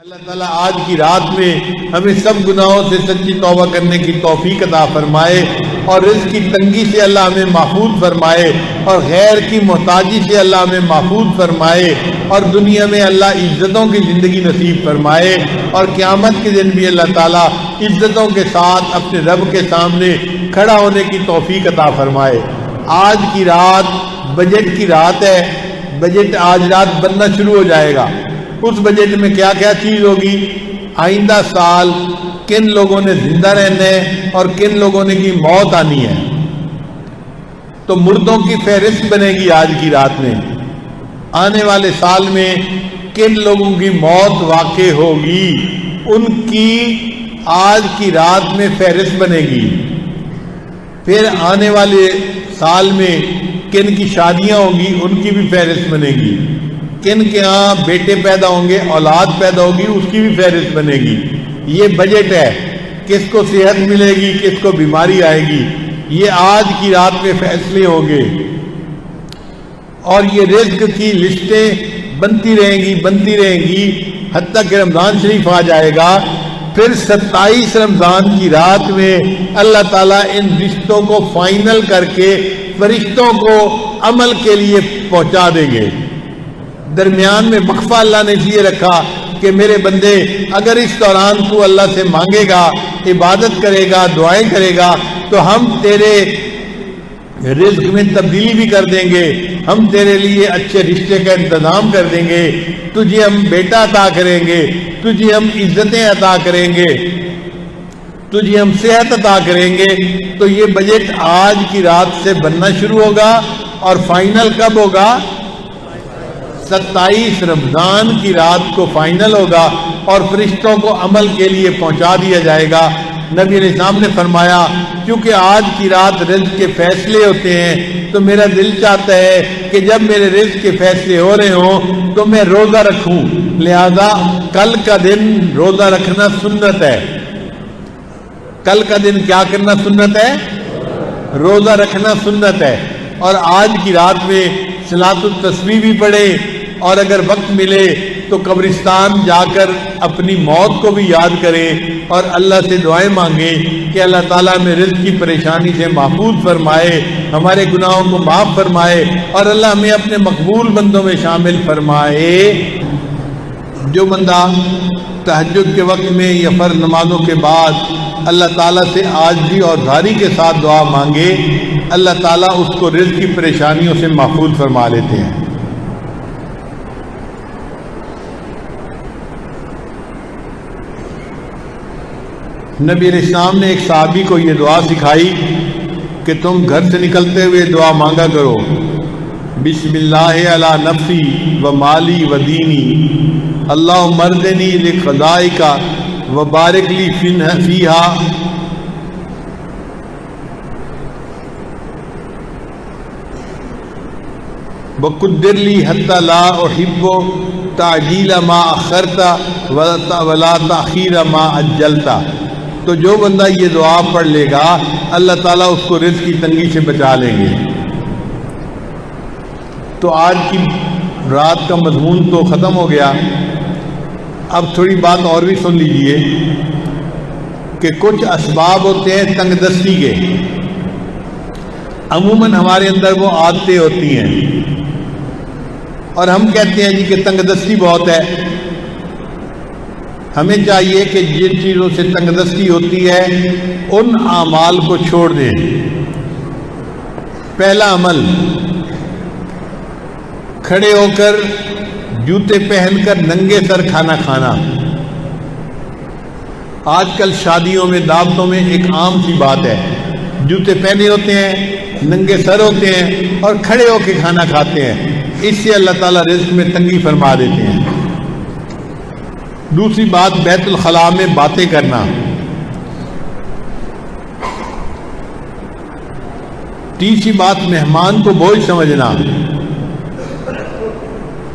اللہ تعالیٰ آج کی رات میں ہمیں سب گناہوں سے سچی توبہ کرنے کی توفیق عطا فرمائے اور رزق کی تنگی سے اللہ ہمیں محفوظ فرمائے اور غیر کی محتاجی سے اللہ ہمیں محفوظ فرمائے اور دنیا میں اللہ عزتوں کی زندگی نصیب فرمائے اور قیامت کے دن بھی اللہ تعالیٰ عزتوں کے ساتھ اپنے رب کے سامنے کھڑا ہونے کی توفیق عطا فرمائے۔ آج کی رات بجٹ کی رات ہے، بجٹ آج رات بننا شروع ہو جائے گا۔ اس بجٹ میں کیا کیا چیز ہوگی، آئندہ سال کن لوگوں نے زندہ رہنا ہے اور کن لوگوں نے کی موت آنی ہے، تو مردوں کی فہرست بنے گی آج کی رات میں۔ آنے والے سال میں کن لوگوں کی موت واقع ہوگی ان کی آج کی رات میں فہرست بنے گی۔ پھر آنے والے سال میں کن کی شادیاں ہوں گی ان کی بھی فہرست بنے گی، کن کے ہاں بیٹے پیدا ہوں گے، اولاد پیدا ہوگی، اس کی بھی فہرست بنے گی۔ یہ بجٹ ہے، کس کو صحت ملے گی، کس کو بیماری آئے گی، یہ آج کی رات میں فیصلے ہوں گے۔ اور یہ رزق کی لسٹیں بنتی رہیں گی حتیٰ کہ رمضان شریف آ جائے گا۔ پھر 27 رمضان کی رات میں اللہ تعالیٰ ان رشتوں کو فائنل کر کے فرشتوں کو عمل کے لیے پہنچا دیں گے۔ درمیان میں وقفہ اللہ نے اس لیے رکھا کہ میرے بندے اگر اس دوران تو اللہ سے مانگے گا، عبادت کرے گا، دعائیں کرے گا تو ہم تیرے رزق میں تبدیلی بھی کر دیں گے، ہم تیرے لیے اچھے رشتے کا انتظام کر دیں گے، تجھے ہم بیٹا عطا کریں گے، تجھے ہم عزتیں عطا کریں گے، تجھے ہم صحت عطا کریں گے۔ تو یہ بجٹ آج کی رات سے بننا شروع ہوگا اور فائنل کب ہوگا؟ 27 رمضان کی رات کو فائنل ہوگا اور فرشتوں کو عمل کے لیے پہنچا دیا جائے گا۔ نبی علیہ السلام نے فرمایا کیونکہ آج کی رات رزق کے فیصلے ہوتے ہیں تو میرا دل چاہتا ہے کہ جب میرے رزق کے فیصلے ہو رہے ہوں تو میں روزہ رکھوں، لہذا کل کا دن روزہ رکھنا سنت ہے۔ کل کا دن کیا کرنا سنت ہے؟ روزہ رکھنا سنت ہے۔ اور آج کی رات میں صلاۃ التسبیح بھی پڑھے اور اگر وقت ملے تو قبرستان جا کر اپنی موت کو بھی یاد کریں اور اللہ سے دعائیں مانگیں کہ اللہ تعالیٰ میں رزق کی پریشانی سے محفوظ فرمائے، ہمارے گناہوں کو معاف فرمائے اور اللہ ہمیں اپنے مقبول بندوں میں شامل فرمائے۔ جو بندہ تہجد کے وقت میں یا فرض نمازوں کے بعد اللہ تعالیٰ سے عاجزی اور دھاری کے ساتھ دعا مانگے، اللہ تعالیٰ اس کو رزق کی پریشانیوں سے محفوظ فرما لیتے ہیں۔ نبی علیہ السلام نے ایک صحابی کو یہ دعا سکھائی کہ تم گھر سے نکلتے ہوئے دعا مانگا کرو، بسم اللہ علی نفسی و مالی و دینی، اللہم ارضنی لقضائک و بارک لی فیہا، وقدر لی حتی لا احب تعجیل ما اخرت ولا تاخیر ما عجلت۔ تو جو بندہ یہ دعا پڑھ لے گا اللہ تعالیٰ اس کو رزق کی تنگی سے بچا لیں گے۔ تو آج کی رات کا مضمون تو ختم ہو گیا، اب تھوڑی بات اور بھی سن لیجئے کہ کچھ اسباب ہوتے ہیں تنگ دستی کے، عموماً ہمارے اندر وہ عادتیں ہوتی ہیں اور ہم کہتے ہیں جی کہ تنگ دستی بہت ہے۔ ہمیں چاہیے کہ جن چیزوں سے تنگ دستی ہوتی ہے ان اعمال کو چھوڑ دیں۔ پہلا عمل، کھڑے ہو کر جوتے پہن کر ننگے سر کھانا کھانا۔ آج کل شادیوں میں، دعوتوں میں ایک عام سی بات ہے، جوتے پہنے ہوتے ہیں، ننگے سر ہوتے ہیں اور کھڑے ہو کے کھانا کھاتے ہیں۔ اس سے اللہ تعالیٰ رزق میں تنگی فرما دیتے ہیں۔ دوسری بات، بیت الخلاء میں باتیں کرنا۔ تیسری بات، مہمان کو بوجھ سمجھنا۔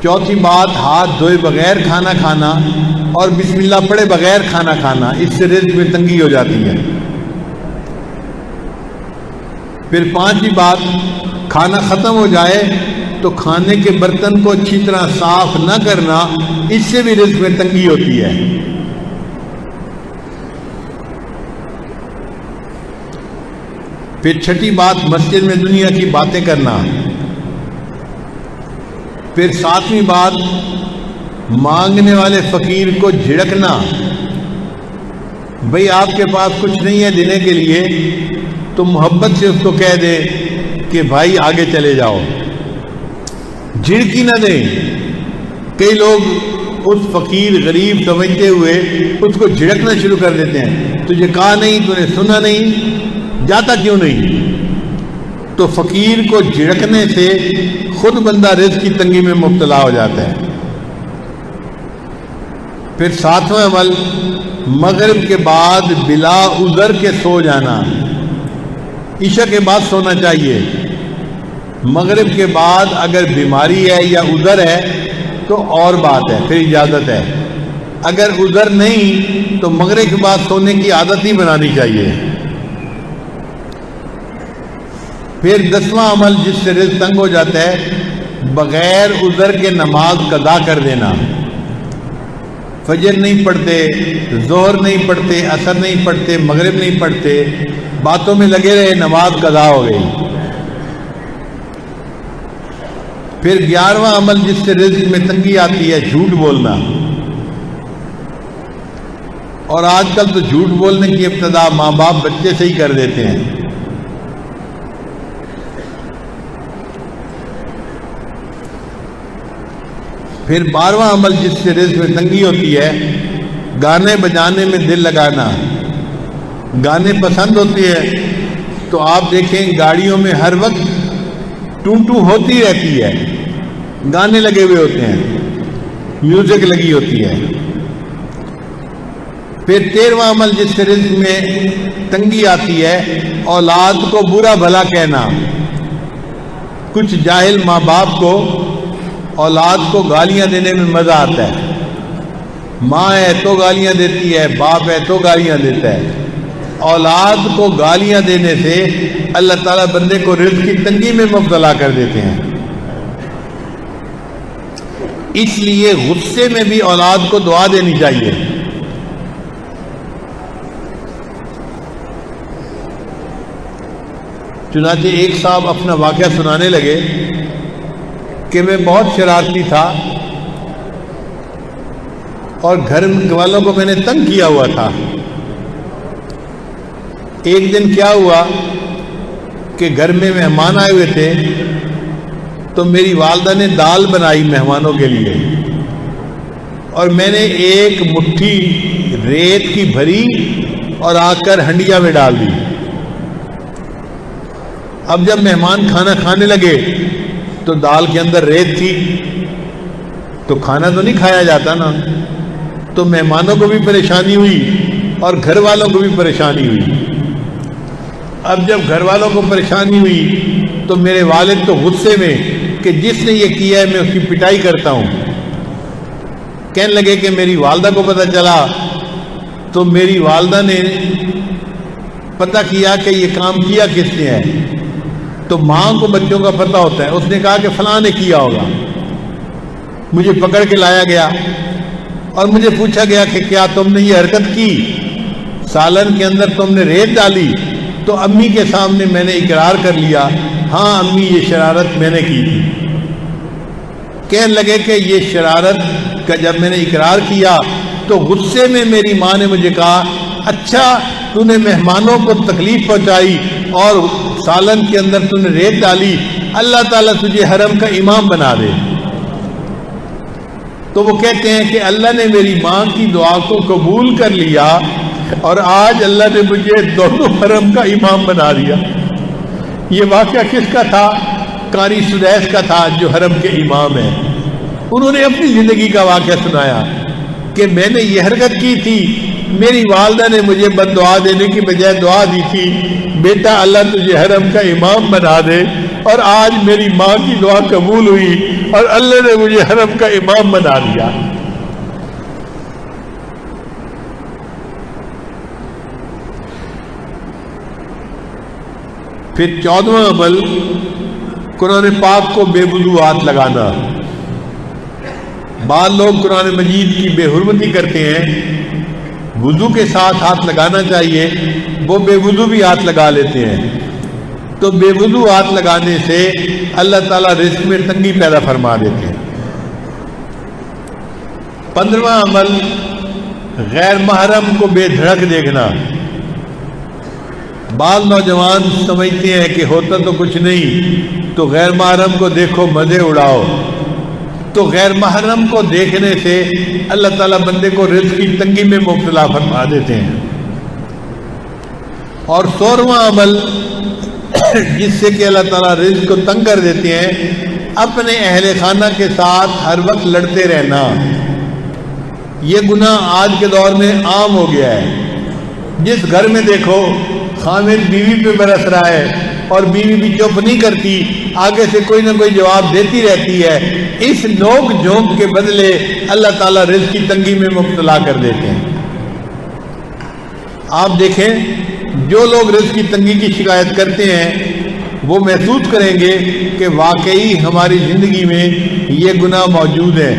چوتھی بات، ہاتھ دھوئے بغیر کھانا کھانا اور بسم اللہ پڑھے بغیر کھانا کھانا، اس سے رزق میں تنگی ہو جاتی ہے۔ پھر پانچویں بات، کھانا ختم ہو جائے تو کھانے کے برتن کو اچھی طرح صاف نہ کرنا، اس سے بھی رزق میں تنگی ہوتی ہے۔ پھر چھٹی بات مسجد میں دنیا کی باتیں کرنا۔ پھر ساتویں بات مانگنے والے فقیر کو جھڑکنا۔ بھئی آپ کے پاس کچھ نہیں ہے دینے کے لیے تو محبت سے اس کو کہہ دے کہ بھائی آگے چلے جاؤ، جھڑکی نہ دیں۔ کئی لوگ اس فقیر غریب سمجھتے ہوئے اس کو جھڑکنا شروع کر دیتے ہیں، تجھے کہا نہیں، تو نے سنا نہیں، جاتا کیوں نہیں؟ تو فقیر کو جھڑکنے سے خود بندہ رزق کی تنگی میں مبتلا ہو جاتا ہے۔ پھر ساتواں عمل مغرب کے بعد بلا عذر کے سو جانا۔ عشاء کے بعد سونا چاہیے، مغرب کے بعد اگر بیماری ہے یا عذر ہے تو اور بات ہے، پھر اجازت ہے۔ اگر عذر نہیں تو مغرب کے بعد سونے کی عادت ہی بنانی چاہیے۔ پھر 10واں عمل جس سے رزق تنگ ہو جاتا ہے، بغیر عذر کے نماز قضا کر دینا۔ فجر نہیں پڑھتے، ظہر نہیں پڑھتے، عصر نہیں پڑھتے، مغرب نہیں پڑھتے، باتوں میں لگے رہے، نماز قضا ہو گئی۔ پھر 11واں عمل جس سے رزق میں تنگی آتی ہے، جھوٹ بولنا۔ اور آج کل تو جھوٹ بولنے کی ابتدا ماں باپ بچے سے ہی کر دیتے ہیں۔ پھر 12واں عمل جس سے رزق میں تنگی ہوتی ہے، گانے بجانے میں دل لگانا۔ گانے پسند ہوتے ہیں تو آپ دیکھیں گاڑیوں میں ہر وقت ٹوں ٹوں ہوتی رہتی ہے، گانے لگے ہوئے ہوتے ہیں، میوزک لگی ہوتی ہے۔ پھر 13واں عمل جس سے رزق میں تنگی آتی ہے، اولاد کو برا بھلا کہنا۔ کچھ جاہل ماں باپ کو اولاد کو گالیاں دینے میں مزہ آتا ہے، ماں ہے تو گالیاں دیتی ہے، باپ ہے تو گالیاں دیتا ہے۔ اولاد کو گالیاں دینے سے اللہ تعالیٰ بندے کو رزق کی تنگی میں مبتلا کر دیتے ہیں۔ اس لیے غصے میں بھی اولاد کو دعا دینی چاہیے۔ چنانچہ ایک صاحب اپنا واقعہ سنانے لگے کہ میں بہت شرارتی تھا اور گھر والوں کو میں نے تنگ کیا ہوا تھا۔ ایک دن کیا ہوا کہ گھر میں مہمان آئے ہوئے تھے تو میری والدہ نے دال بنائی مہمانوں کے لیے، اور میں نے ایک مٹھی ریت کی بھری اور آ کر ہنڈیا میں ڈال دی۔ اب جب مہمان کھانا کھانے لگے تو دال کے اندر ریت تھی، تو کھانا تو نہیں کھایا جاتا نا، تو مہمانوں کو بھی پریشانی ہوئی اور گھر والوں کو بھی پریشانی ہوئی۔ اب جب گھر والوں کو پریشانی ہوئی تو میرے والد تو غصے میں کہ جس نے یہ کیا ہے میں اس کی پٹائی کرتا ہوں۔ کہنے لگے کہ میری والدہ کو پتہ چلا تو میری والدہ نے پتہ کیا کہ یہ کام کیا کس نے ہے، تو ماں کو بچوں کا پتہ ہوتا ہے، اس نے کہا کہ فلاں نے کیا ہوگا۔ مجھے پکڑ کے لایا گیا اور مجھے پوچھا گیا کہ کیا تم نے یہ حرکت کی، سالن کے اندر تم نے ریت ڈالی؟ تو امی کے سامنے میں نے اقرار کر لیا، ہاں امی یہ شرارت میں نے کی تھی۔ کہنے لگے کہ یہ شرارت کا جب میں نے اقرار کیا تو غصے میں میری ماں نے مجھے کہا، اچھا تو نے مہمانوں کو تکلیف پہنچائی اور سالن کے اندر تو نے ریت ڈالی، اللہ تعالیٰ تجھے حرم کا امام بنا دے۔ تو وہ کہتے ہیں کہ اللہ نے میری ماں کی دعا کو قبول کر لیا اور آج اللہ نے مجھے دونوں حرم کا امام بنا دیا۔ یہ واقعہ کس کا تھا؟ قاری سدیس کا تھا جو حرم کے امام ہیں۔ انہوں نے اپنی زندگی کا واقعہ سنایا کہ میں نے یہ حرکت کی تھی، میری والدہ نے مجھے بد دعا دینے کی بجائے دعا دی تھی، بیٹا اللہ تجھے حرم کا امام بنا دے، اور آج میری ماں کی دعا قبول ہوئی اور اللہ نے مجھے حرم کا امام بنا دیا۔ پھر 14واں عمل قرآن پاک کو بے وضو ہاتھ لگانا. بعض لوگ قرآن مجید کی بے حرمتی کرتے ہیں، وضو کے ساتھ ہاتھ لگانا چاہیے، وہ بے وضو بھی ہاتھ لگا لیتے ہیں. تو بے وضو ہاتھ لگانے سے اللہ تعالیٰ رزق میں تنگی پیدا فرما دیتے ہیں. 15واں عمل غیر محرم کو بے دھڑک دیکھنا. بعض نوجوان سمجھتے ہیں کہ ہوتا تو کچھ نہیں، تو غیر محرم کو دیکھو مزے اڑاؤ. تو غیر محرم کو دیکھنے سے اللہ تعالیٰ بندے کو رزق کی تنگی میں مبتلا فرما دیتے ہیں. اور 16واں عمل جس سے کہ اللہ تعالیٰ رزق کو تنگ کر دیتے ہیں، اپنے اہل خانہ کے ساتھ ہر وقت لڑتے رہنا. یہ گناہ آج کے دور میں عام ہو گیا ہے. جس گھر میں دیکھو خامد بیوی پہ برس رہا ہے اور بیوی بھی چپ نہیں کرتی، آگے سے کوئی نہ کوئی جواب دیتی رہتی ہے. اس نوک جھونک کے بدلے اللہ تعالیٰ رزق کی تنگی میں مبتلا کر دیتے ہیں. آپ دیکھیں جو لوگ رزق کی تنگی کی شکایت کرتے ہیں وہ محسوس کریں گے کہ واقعی ہماری زندگی میں یہ گناہ موجود ہے.